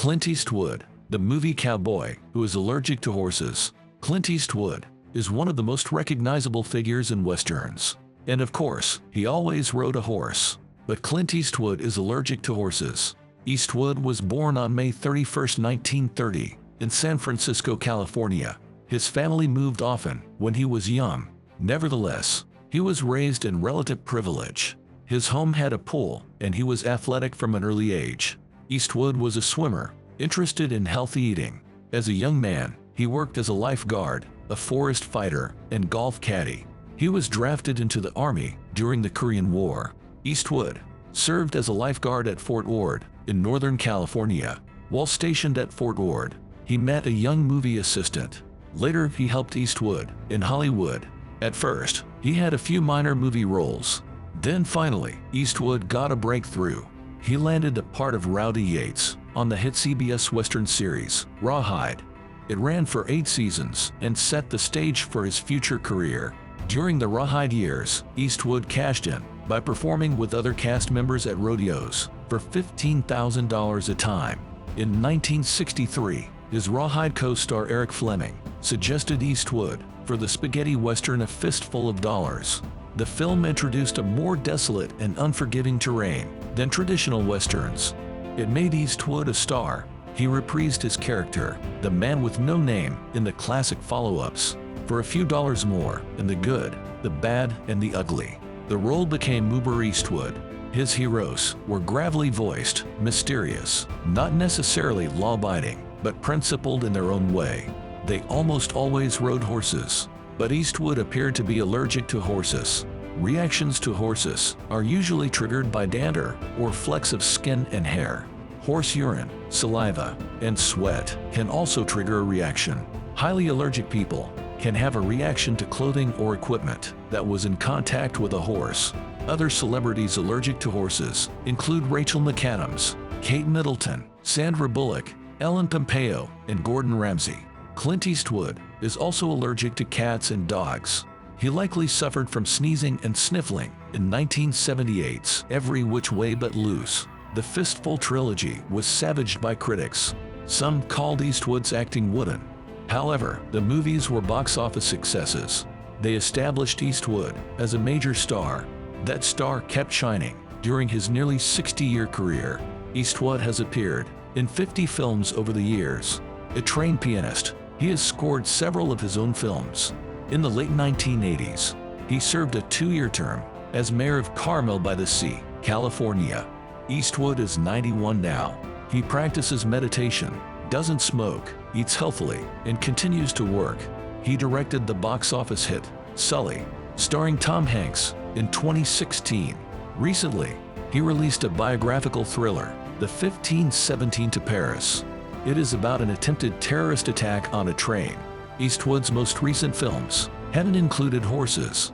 Clint Eastwood, the movie Cowboy, who is allergic to horses. Clint Eastwood is one of the most recognizable figures in westerns. And of course, he always rode a horse. But Clint Eastwood is allergic to horses. Eastwood was born on May 31, 1930, in San Francisco, California. His family moved often when he was young. Nevertheless, he was raised in relative privilege. His home had a pool, and he was athletic from an early age. Eastwood was a swimmer, interested in healthy eating. As a young man, he worked as a lifeguard, a forest fighter, and golf caddy. He was drafted into the Army during the Korean War. Eastwood served as a lifeguard at Fort Ord in Northern California. While stationed at Fort Ord, he met a young movie assistant. Later, he helped Eastwood in Hollywood. At first, he had a few minor movie roles. Then finally, Eastwood got a breakthrough. He landed the part of Rowdy Yates on the hit CBS Western series, Rawhide. It ran for 8 seasons and set the stage for his future career. During the Rawhide years, Eastwood cashed in by performing with other cast members at rodeos for $15,000 a time. In 1963, his Rawhide co-star Eric Fleming suggested Eastwood for the spaghetti western A Fistful of Dollars. The film introduced a more desolate and unforgiving terrain than traditional westerns. It made Eastwood a star. He reprised his character, the man with no name, in the classic follow-ups, for a few dollars more in The Good, the Bad, and the Ugly. The role became Uber Eastwood. His heroes were gravely voiced, mysterious, not necessarily law-abiding, but principled in their own way. They almost always rode horses, but Eastwood appeared to be allergic to horses. Reactions to horses are usually triggered by dander or flecks of skin and hair. Horse urine, saliva, and sweat can also trigger a reaction. Highly allergic people can have a reaction to clothing or equipment that was in contact with a horse. Other celebrities allergic to horses include Rachel McAdams, Kate Middleton, Sandra Bullock, Ellen Pompeo, and Gordon Ramsay. Clint Eastwood is also allergic to cats and dogs. He likely suffered from sneezing and sniffling in 1978's Every Which Way But Loose. The Fistful trilogy was savaged by critics. Some called Eastwood's acting wooden. However, the movies were box office successes. They established Eastwood as a major star. That star kept shining during his nearly 60-year career. Eastwood has appeared in 50 films over the years. A trained pianist, he has scored several of his own films. In the late 1980s, he served a 2-year term as mayor of Carmel by the Sea, California. Eastwood is 91 now. He practices meditation, doesn't smoke, eats healthily, and continues to work. He directed the box office hit, Sully, starring Tom Hanks, in 2016. Recently, he released a biographical thriller, The 1517 to Paris. It is about an attempted terrorist attack on a train. Eastwood's most recent films haven't included horses,